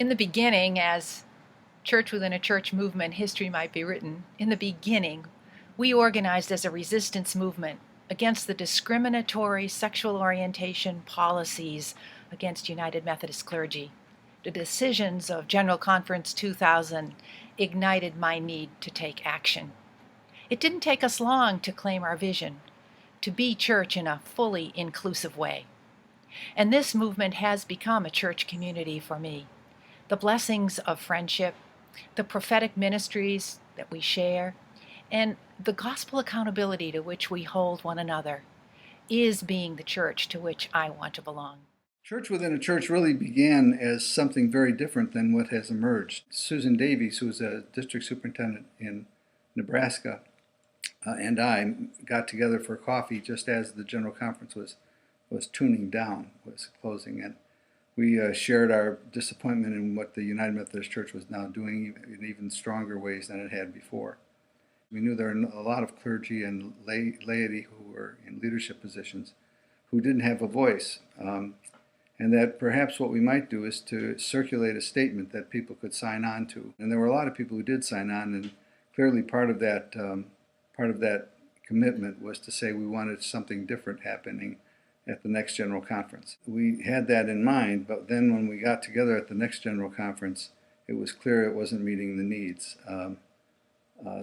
In the beginning, as church within a church movement history might be written, in the beginning, we organized as a resistance movement against the discriminatory sexual orientation policies against United Methodist clergy. The decisions of General Conference 2000 ignited my need to take action. It didn't take us long to claim our vision, to be church in a fully inclusive way. And this movement has become a church community for me. The blessings of friendship, the prophetic ministries that we share, and the gospel accountability to which we hold one another is being the church to which I want to belong. Church within a church really began as something very different than what has emerged. Susan Davies, who was a district superintendent in Nebraska, and I got together for coffee just as the General Conference was tuning down, was closing, and we shared our disappointment in what the United Methodist Church was now doing in even stronger ways than it had before. We knew there were a lot of clergy and laity who were in leadership positions who didn't have a voice, and that perhaps what we might do is to circulate a statement that people could sign on to. And there were a lot of people who did sign on, and clearly part of that commitment was to say we wanted something different happening at the next General Conference. We had that in mind, but then when we got together at the next General Conference, it was clear it wasn't meeting the needs.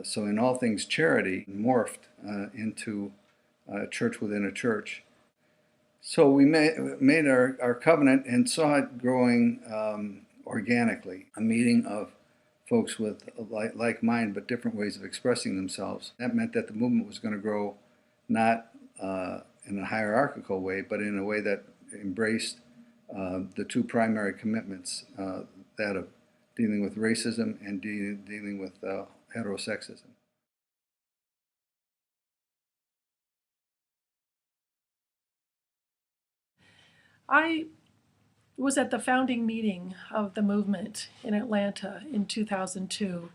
So in all things charity morphed into a church within a church. So we made our covenant and saw it growing organically, a meeting of folks with like mind but different ways of expressing themselves. That meant that the movement was going to grow not in a hierarchical way, but in a way that embraced the two primary commitments, that of dealing with racism and dealing with heterosexism. I was at the founding meeting of the movement in Atlanta in 2002,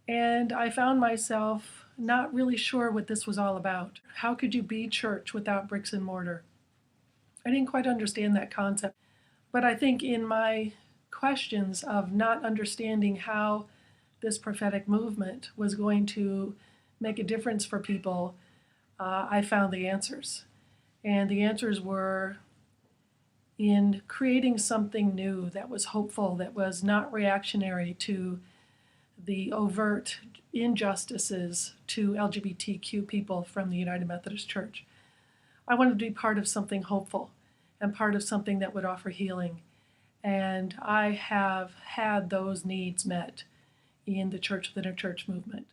and I found myself not really sure what this was all about. How could you be church without bricks and mortar? I didn't quite understand that concept, but I think in my questions of not understanding how this prophetic movement was going to make a difference for people, I found the answers. And the answers were in creating something new that was hopeful, that was not reactionary to the overt injustices to LGBTQ people from the United Methodist Church. I wanted to be part of something hopeful and part of something that would offer healing. And I have had those needs met in the church within a church movement.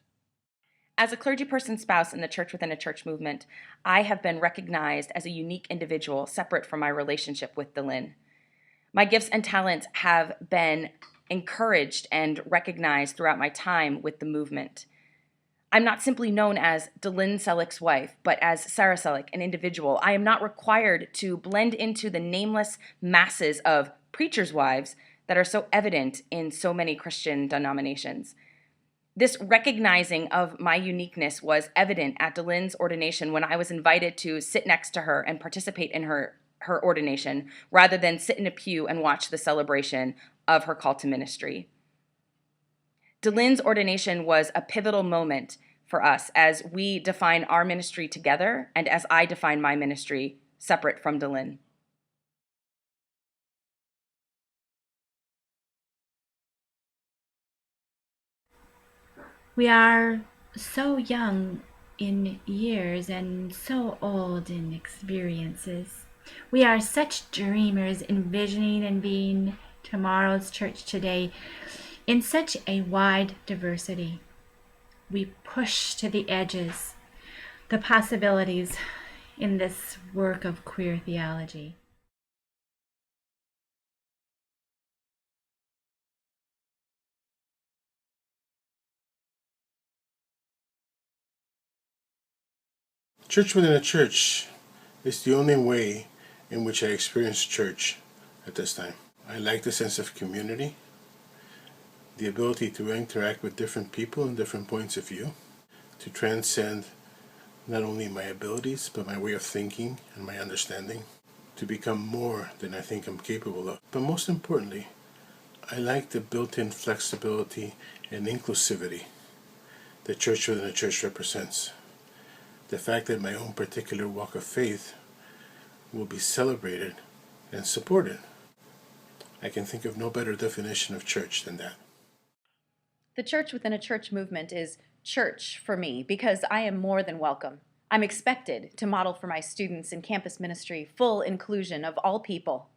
As a clergy person spouse in the church within a church movement, I have been recognized as a unique individual separate from my relationship with DeLyn. My gifts and talents have been encouraged and recognized throughout my time with the movement. I'm not simply known as DeLyn Celec's wife, but as Sarah Celec, an individual. I am not required to blend into the nameless masses of preachers' wives that are so evident in so many Christian denominations. This recognizing of my uniqueness was evident at DeLyn's ordination when I was invited to sit next to her and participate in her ordination, rather than sit in a pew and watch the celebration of her call to ministry. DeLyn's ordination was a pivotal moment for us as we define our ministry together and as I define my ministry separate from DeLyn. We are so young in years and so old in experiences. We are such dreamers, envisioning and being tomorrow's church today in such a wide diversity. We push to the edges the possibilities in this work of queer theology. Church within a church is the only way in which I experience church at this time. I like the sense of community, the ability to interact with different people and different points of view, to transcend not only my abilities, but my way of thinking and my understanding, to become more than I think I'm capable of. But most importantly, I like the built-in flexibility and inclusivity the church within a church represents. The fact that my own particular walk of faith will be celebrated and supported. I can think of no better definition of church than that. The church within a church movement is church for me because I am more than welcome. I'm expected to model for my students in campus ministry full inclusion of all people.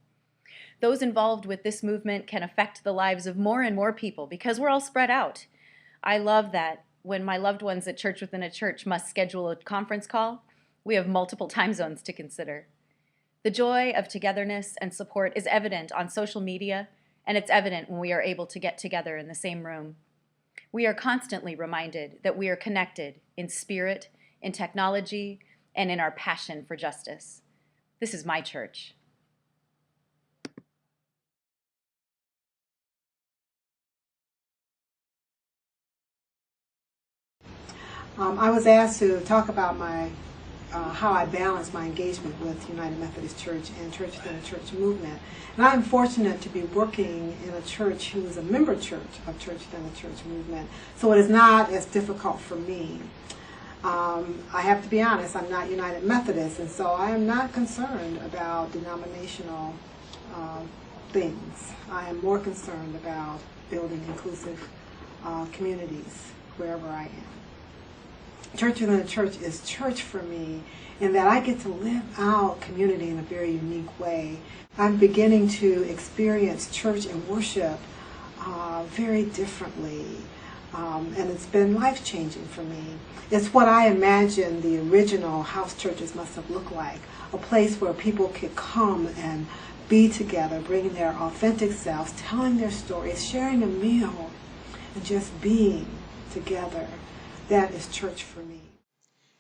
Those involved with this movement can affect the lives of more and more people because we're all spread out. I love that when my loved ones at Church Within a Church must schedule a conference call, we have multiple time zones to consider. The joy of togetherness and support is evident on social media, and it's evident when we are able to get together in the same room. We are constantly reminded that we are connected in spirit, in technology, and in our passion for justice. This is my church. I was asked to talk about how I balance my engagement with United Methodist Church and Church Within a Church movement. And I'm fortunate to be working in a church who is a member church of Church Within a Church movement, so it is not as difficult for me. I have to be honest, I'm not United Methodist, and so I am not concerned about denominational things. I am more concerned about building inclusive communities wherever I am. Church Within a Church is church for me in that I get to live out community in a very unique way. I'm beginning to experience church and worship very differently, and it's been life-changing for me. It's what I imagine the original house churches must have looked like, a place where people could come and be together, bringing their authentic selves, telling their stories, sharing a meal, and just being together. That is church for me.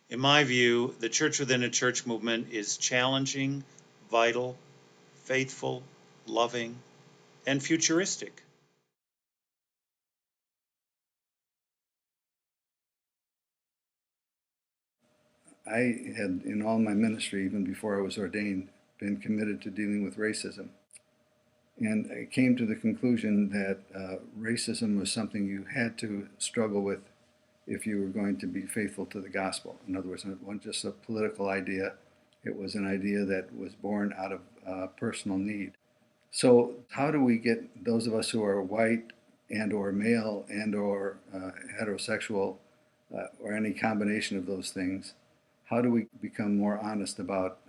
In my view, the Church Within a Church movement is challenging, vital, faithful, loving, and futuristic. I had, in all my ministry, even before I was ordained, been committed to dealing with racism. And I came to the conclusion that racism was something you had to struggle with if you were going to be faithful to the gospel. In other words, it wasn't just a political idea, it was an idea that was born out of personal need. So how do we get those of us who are white and or male and or heterosexual or any combination of those things, how do we become more honest about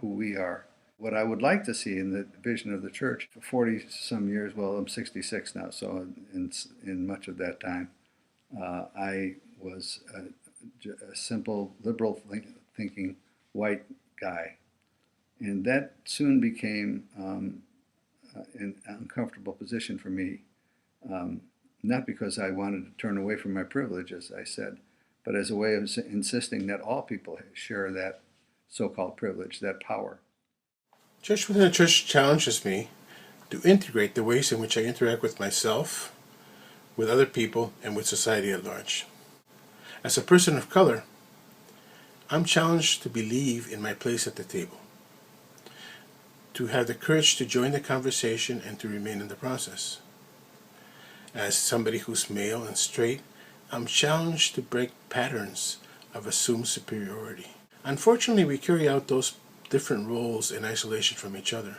who we are? What I would like to see in the vision of the church for 40 some years, well, I'm 66 now, so in much of that time, I was a simple liberal thinking white guy. And that soon became an uncomfortable position for me, not because I wanted to turn away from my privilege, as I said, but as a way of insisting that all people share that so-called privilege, that power. Church Within a Church challenges me to integrate the ways in which I interact with myself, with other people, and with society at large. As a person of color, I'm challenged to believe in my place at the table, to have the courage to join the conversation and to remain in the process. As somebody who's male and straight, I'm challenged to break patterns of assumed superiority. Unfortunately, we carry out those different roles in isolation from each other.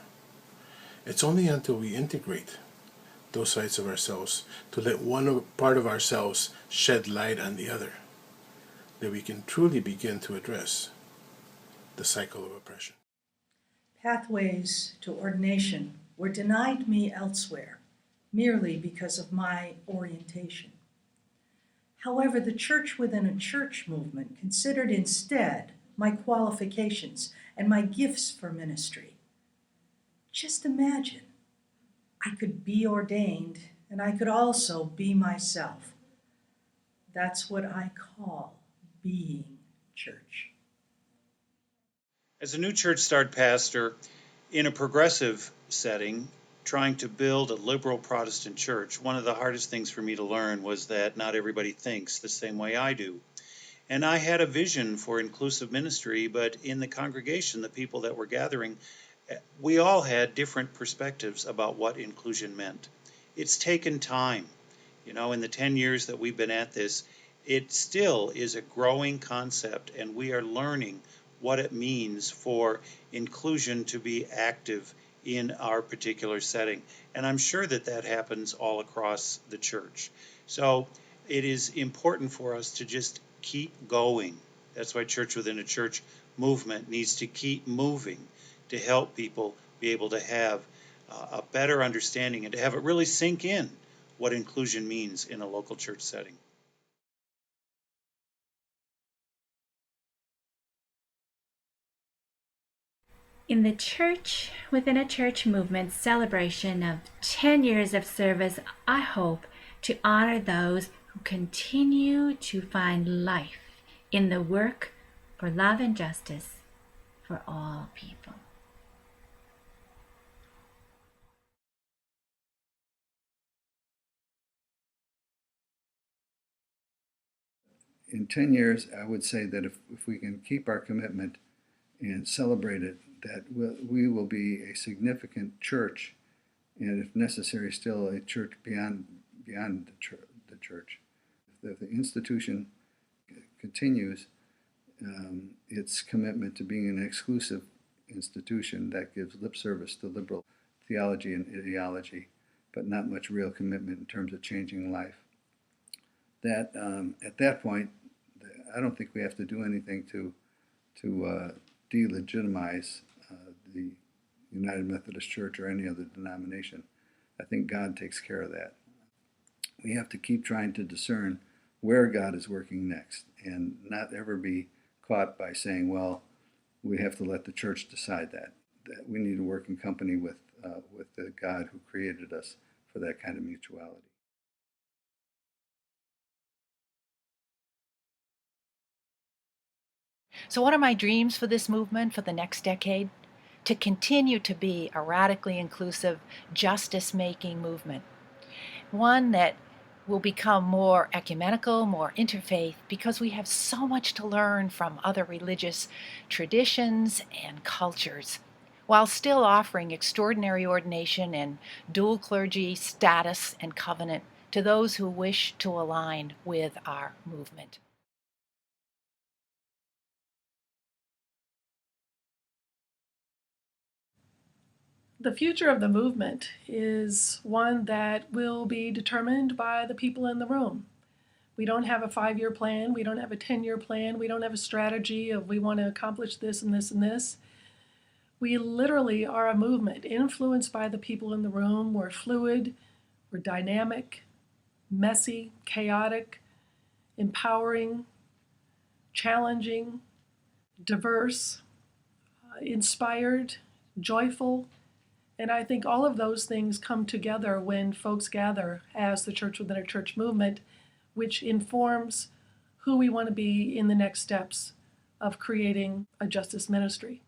It's only until we integrate those sides of ourselves, to let one part of ourselves shed light on the other, that we can truly begin to address the cycle of oppression. Pathways to ordination were denied me elsewhere, merely because of my orientation. However, the Church Within a Church movement considered instead my qualifications and my gifts for ministry. Just imagine, I could be ordained and I could also be myself. That's what I call being church. As a new church start pastor in a progressive setting, trying to build a liberal Protestant church, one of the hardest things for me to learn was that not everybody thinks the same way I do. And I had a vision for inclusive ministry, but in the congregation, the people that were gathering, we all had different perspectives about what inclusion meant. it's taken time. You know, in the 10 years that we've been at this, it still is a growing concept, and we are learning what it means for inclusion to be active in our particular setting. And I'm sure that that happens all across the church. So it is important for us to just keep going. That's why Church Within a Church movement needs to keep moving to help people be able to have a better understanding and to have it really sink in what inclusion means in a local church setting. In the Church Within a Church movement celebration of 10 years of service, I hope to honor those who continue to find life in the work for love and justice for all people. In 10 years, I would say that if we can keep our commitment and celebrate it, that we will be a significant church, and if necessary, still a church beyond the church. If the institution continues its commitment to being an exclusive institution that gives lip service to liberal theology and ideology, but not much real commitment in terms of changing life, that at that point, I don't think we have to do anything to delegitimize the United Methodist Church or any other denomination. I think God takes care of that. We have to keep trying to discern where God is working next and not ever be caught by saying, well, we have to let the church decide that. That we need to work in company with the God who created us for that kind of mutuality. So, what are my dreams for this movement for the next decade? To continue to be a radically inclusive, justice making movement. One that will become more ecumenical, more interfaith, because we have so much to learn from other religious traditions and cultures, while still offering extraordinary ordination and dual clergy status and covenant to those who wish to align with our movement. The future of the movement is one that will be determined by the people in the room. We don't have a 5-year plan. We don't have a 10-year plan. We don't have a strategy of we want to accomplish this and this and this. We literally are a movement influenced by the people in the room. We're fluid, we're dynamic, messy, chaotic, empowering, challenging, diverse, inspired, joyful. And I think all of those things come together when folks gather as the Church Within a Church movement, which informs who we want to be in the next steps of creating a justice ministry.